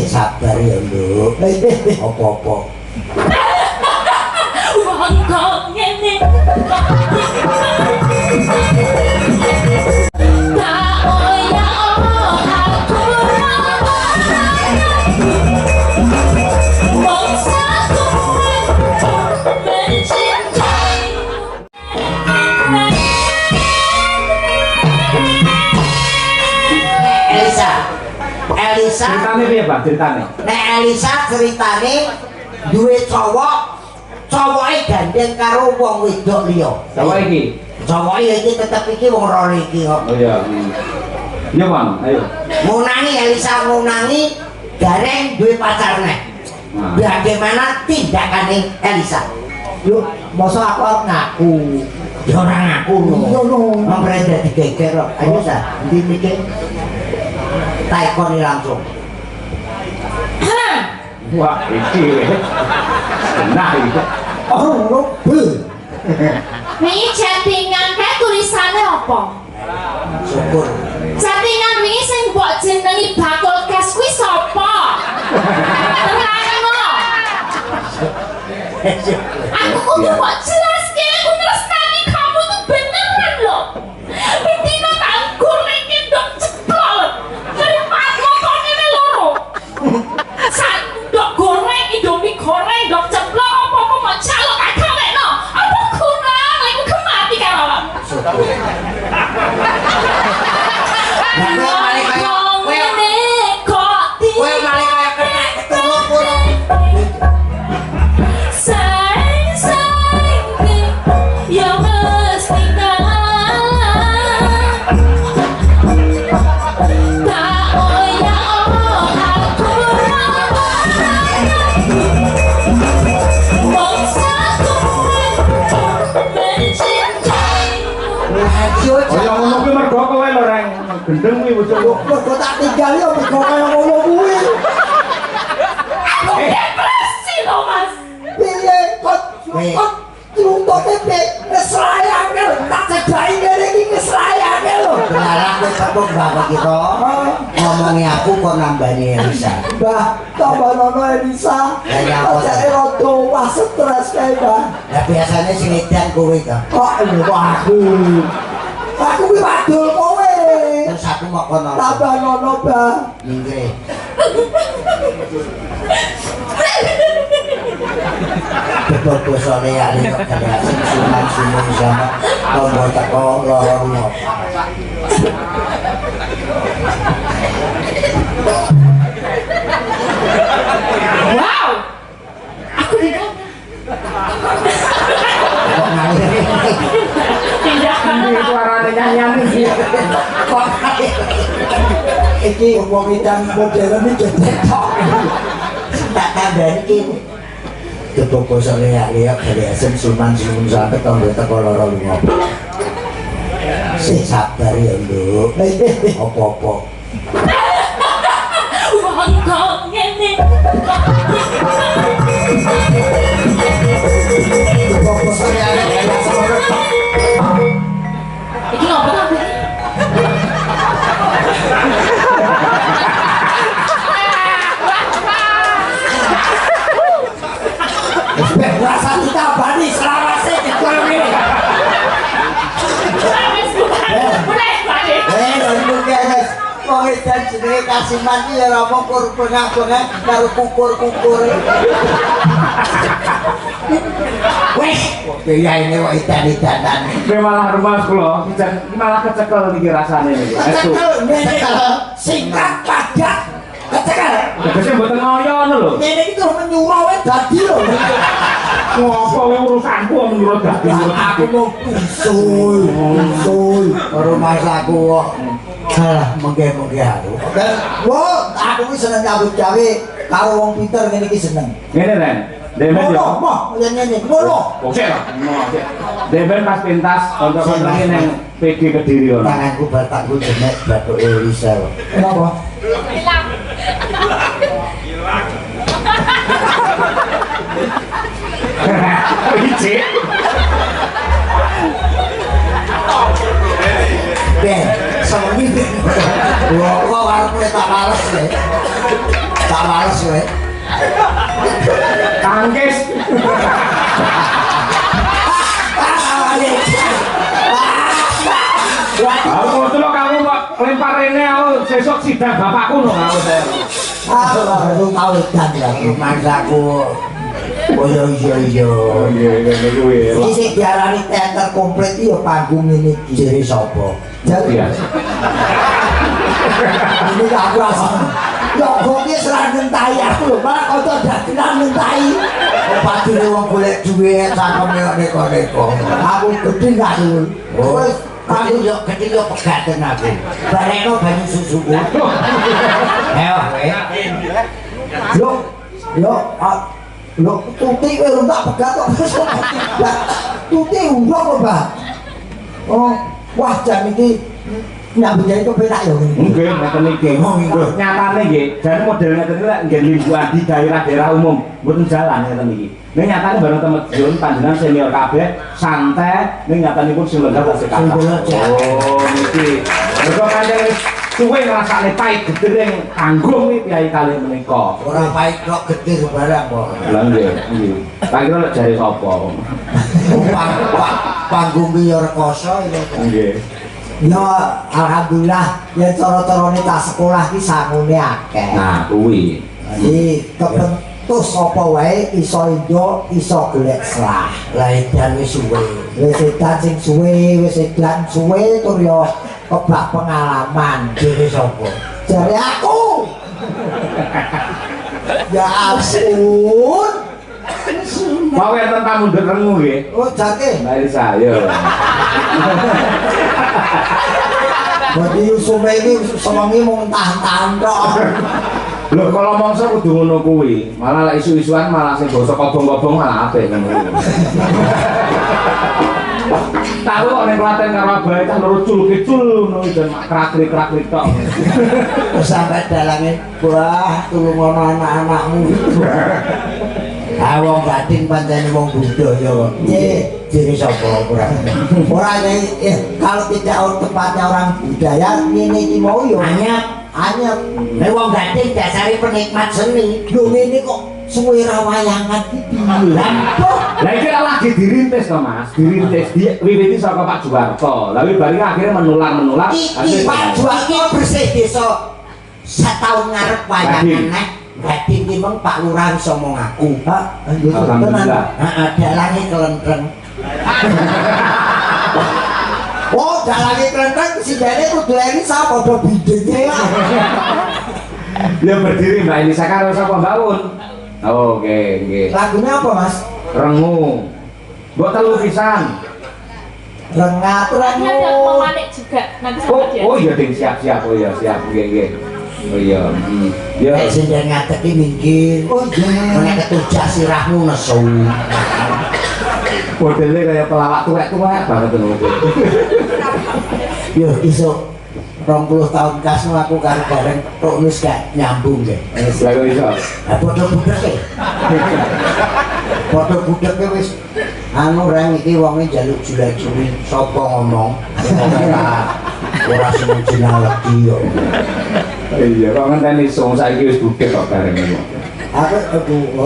sabar ya, Nduk. Apa-apa. Wong kok ngene. Elisa ceritane piye, Pak? Ceritane. Nek Elisa ceritane duwe cowoke gandeng karo wong wedok liya. Cowoke iki. Cowoke iki tetep iki wong rone iki kok. Oh iya. Iya, Bang. Ayo. Ngunangi Elisa ngunangi gareng duwe pacar nek. Nah. Bagaimana tindakannya Elisa? Yuk, masa aku ngaku. Ya ora ngaku lho. Iya lho. Mamre dadi geger kok. Ayo sa, ndi mikir. Taikoni langsung. Wah, iki. Nah, iki. Oh, robe. Wingi chattingan kae tulisane apa? Syukur. Chattingan wingi sing mbok jenengi bakul kes kuwi sapa? Terangno. Aku kudu mbok jelaske, aku tresnani kamu tuh beneran loh. Betina tanggur lagi ndok ceplol. Dari patmo kok ngene loro. Sandok goreng, indomie goreng, ndok ceplol apa-apa mau calok akawekno. Apa kurang aku kemati karo. Gendeng kuwi bocah kok. Kok tak tinggal yo kok kaya ngono kuwi. Aku depresi lho, Mas. Piye kok truntoke kesrayane tak cedahi ngene iki kesrayane lho. Belarang wis tepuk bapak kita. Ngomongi aku kok nambani Elisa. Mbah, tambanono Elisa. Ya apa jare rada wah stres kae, Mbah. Ya biasane sing edan kowe ta. Kok aku. Aku kuwi wadul kowe. Terus aku mau kono. Tambanono, Mbah. Nggih. Betul bosone ya kok kaya sunan sunan sama tombol teko loro. Wow. Aku tidak. Kok nangis. Ini suarane nyanyian iki. Kok iki wong edan modern iki cetok. Tak kandhani iki. Tepuk bosone ya kaya asem sunan sunan sampe tombol teko loro lunga. Sabar ya, Nduk. Apa-apa. Wong kok ngene. Iki ngopo ta? Rasa ditabani selawase dikol ngene. Guys, wong edan jenenge Kasiman iki ya apa kur-bengak-bengak karo kukur-kukur. Wes, kiyaine kok edan-edanan. Kowe malah rumah kula, malah kecekel iki rasane iki. Kecekel, singkat padat. Kecekel. Tegese mboten ngoyon lho. Ngene iki terus menyuruh wae dadi lho. Ngopo kowe urusanku kok menurut dadi. Aku mau usul. Karo masaku kok. Alah, mengke-mengke aku. Wah, aku ki seneng nyambut gawe karo wong pinter ngene iki seneng. Ngene Ren. Demen yo. Moh, ngene ngono. Kok sik lho. Demen pas pintas kanca-kanca ning PG Kediri ono. Tanganku batakku jenek batuk Elisa. Kenapa? Hilang. Iki. Ben, sewengi. Wah, kok arep tak males ya. Tak males kowe. Tangkis. Aku tuh kamu kok lempar ini aku besok sidang bapakku no kamu saya. Lu tahu dan ya mangsaku. Oh iya iya iya. Iki sing diarani teater komplit iki ya panggung ini jere sapa? Jadi Iya. ini aku rasa. Ya kok iki serang ngentahi aku lho, malah kanca dagelan ngentahi. Padune wong golek dhuwit cangkeme kok neko-neko. Aku gedhe gak dulu. Wis gede yo pegaten aku. Barekno banyu susuku. Ayo kowe. Yo, tuti kowe ora tak pegat kok. Tuti umrah kok, Mbah. Oh, wah jan iki nyambut gawe kepenak ya ngene. Nggih, ngoten iki. Nyatane nggih, jan model ngeten iki lek nggih limbuhan di daerah-daerah umum, mboten jalan ngeten iki. Ning nyatane bareng temedun panjenengan senior kabeh, santai, ning nyatanipun sing lenggah tasih kathah. Oh, niki. Mergo pancen suwe ngrasakne pahit gedering tanggung iki piyai kalih menika. Ora pahit kok gedir barang kok. Lah nggih, nggih. Tak kira lek jare sapa. Panggung ki yo rekoso iki. Nggih. Ya alhamdulillah ya cara-carane tak sekolah ki sangune akeh. Nah, kuwi. Jadi kepentus apa wae iso indo iso golek selah. Lah edan wis suwe. Wis edan sing suwe, wis edan suwe tur yo kebak pengalaman. Dhewe sapa? Jare aku. Ya ampun. Mau enten tamu ndek rengu nggih. Oh jake. Mbak Elisa, yo. Bodi Yusume iki sewengi mung tahan-tahan tok. Lho kalau mongso kudu ngono kuwi. Malah lek isu-isuan malah sing basa kobong-kobong malah apik kan. Tahu nek Klaten karo Abahe kan loro cul-kecul ngono dan krakrik-krakrik tok. Sampai dalange wah tulungono anak-anakmu. Wong Gading pancen wong budaya kok. Jadi sapa ora? Ora kalau tidak tepatnya orang budaya ngene iki mau yo anyep. Nek wong Gading dasare penikmat seni. Lho ngene kok suwe ra wayangan iki. Lah iki lagi dirintis to Mas, dirintis wiwiti saka Pak Juwarto. Lah bareng akhirnya menular. Iki Pak Juwarto bersih desa setahun ngarep wayangan nek Gading ki meng Pak Lurah iso ngomong aku. Alhamdulillah. Heeh, dalange kelentreng. Oh, dalange kelentreng sidane kudu eni sapa padha bidene. Ya berdiri Mbak Elisa karo sapa bangun. Oke, nggih. Lagunya apa, Mas? Rengu. Mbok telu pisan. Rengat Nanti ada rengu. pemanik juga nanti sama dia. Oh iya ding siap. Oh iya siap. Nggih. Oh iya. Ya. Nek sing ngadeg iki minggir. Oh iya. Nek ketujak sirahmu nesu. Modelnya kayak pelawak tuwek-tuwek banget ngono. Yo iso 20 tahun kasno aku karo bareng kok wis gak nyambung nggih. Wis lha kok iso. Lah padha budheke. Padha budheke wis anu reng iki wonge njaluk jula-juli sapa ngomong. Ora seneng jenaleki yo. Iya, kok ngenteni song saiki wis budhek kok bareng ngono. Aku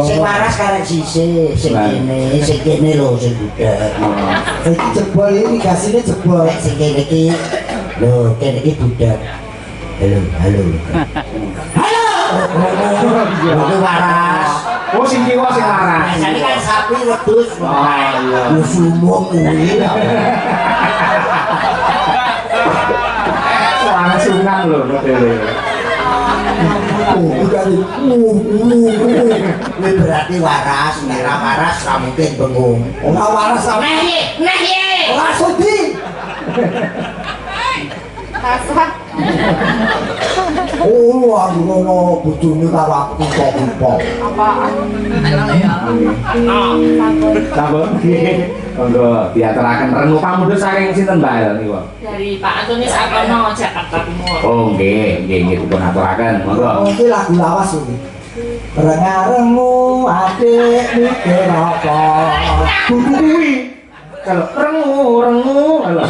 sing waras karek sisih, sing kene lho sing budhek. Iki jebol iki gasine jebol. Sing kene iki lho, kene iki budhek. Halo. Iki waras. Oh sing kiwa sing laras. Biasane kan sapi wedhus. Oh iya. Wis umum kuwi. Langsungan lho modele. Ini berarti waras, nek ra waras ra mungkin bengung. Ora waras ra. Nah ye. Ora sudi. Kasar. Oh, aku ngono bojone karo aku kok. Apaan? Sampun. Monggo diaturaken rengu pamudhut saking sinten Mbak niku? Dari Pak Antoni Sakono Jakarta Timur. Oh nggih dipun aturaken. Monggo. Iki lagu lawas iki. Rengaremu adik mikir apa? Kuwi kalau rengu kalau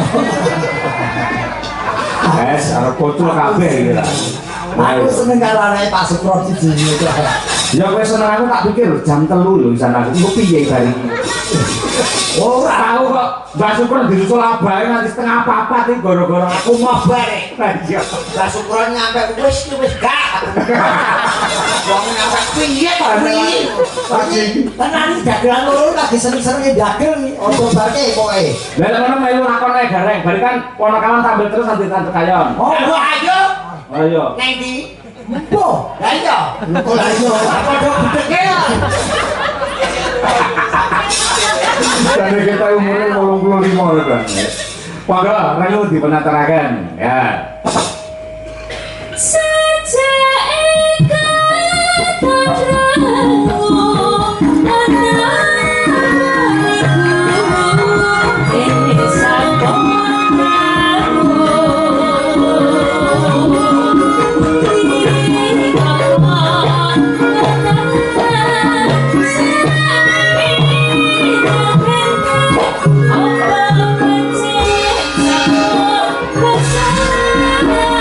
es arep kocok kabeh iki lah. Aku seneng karo anake Pak Sukron siji itu. Ya kowe seneng aku tak pikir jam 3 lho isan aku. Iku piye bari iki? Ora Tahu kok Mbak Sukron disusul abahe nganti setengah papat iki gara-gara aku mau bare. iya. Pak Sukron nyampe wis gak. Wong nyampe piye to piye? Tenan iki dagelan loro lagi seneng-senenge dagel iki. Ojo barke pokoke. Lah lek ngono melu lakon ae gareng. Bari kan ponokalan tampil terus nanti tante kayon. Oh, ayo. Ayo. Nang ndi? Empo. Lah iya. Kok lah iya. Padha gedhe ya. Karena kita umurnya 85 lho kan. Pokoknya relu dipenatarakan ya. Saja eka tadramu anakku ini sakonamu ini kakak Apa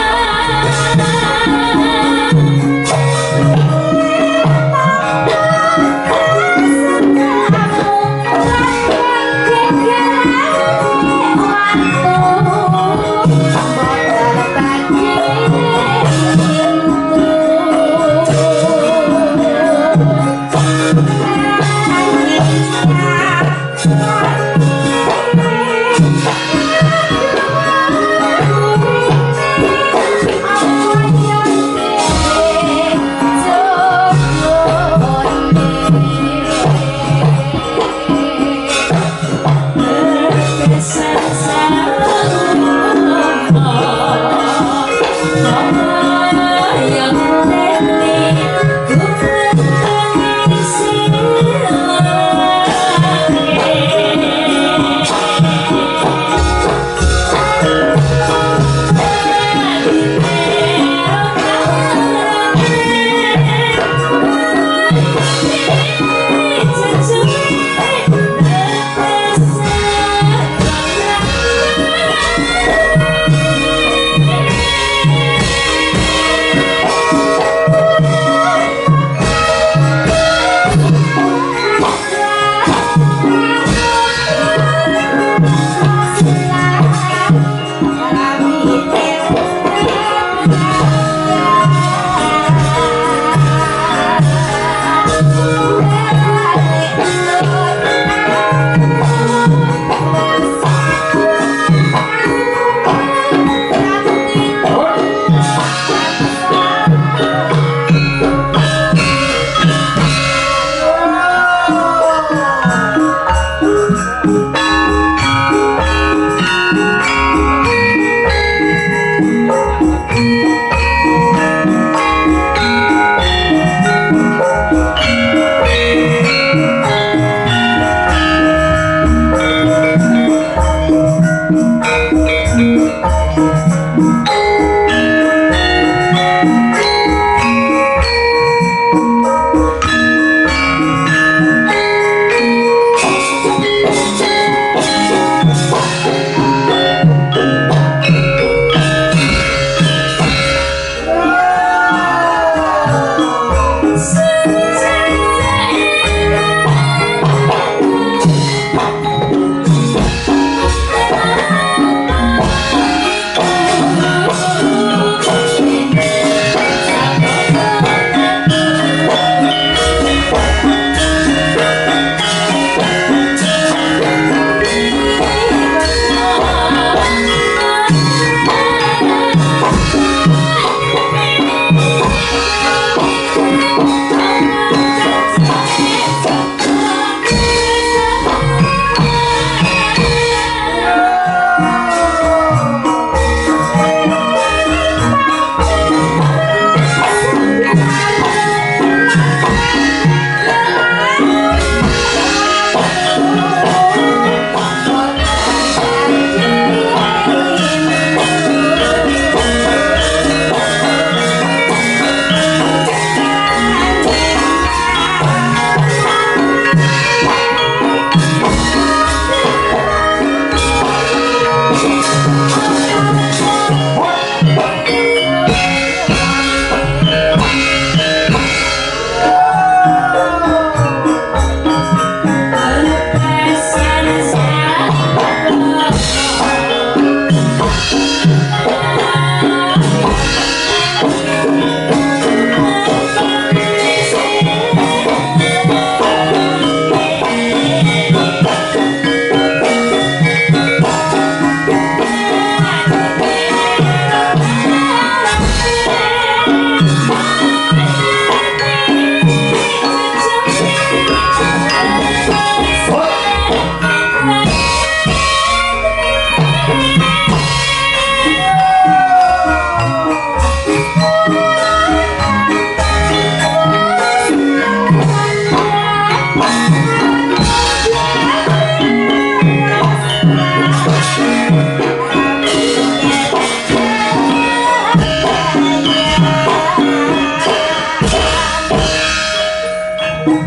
Karya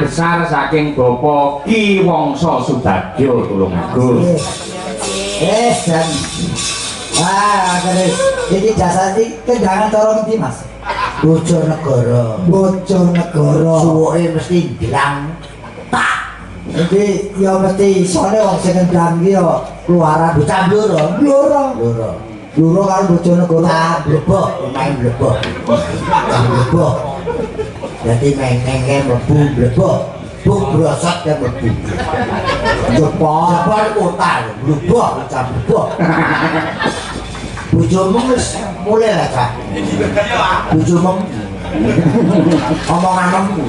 besar saking Bapak Ki Wangsa Subagyo Tulungagung. Dan terus ini jasa ini kendangan corong ini mas Bojonegoro suwe mesti bilang tak jadi ya mesti soalnya orang sing ngendang iki ya keluaran bocah Bluro karo Bojonegoro blebok main blebok jadi main mlebu blebok buk brosot ya mlebu jepol kota blebok bocah blebok bojomu wis mulai lah Kak bojomu omonganmu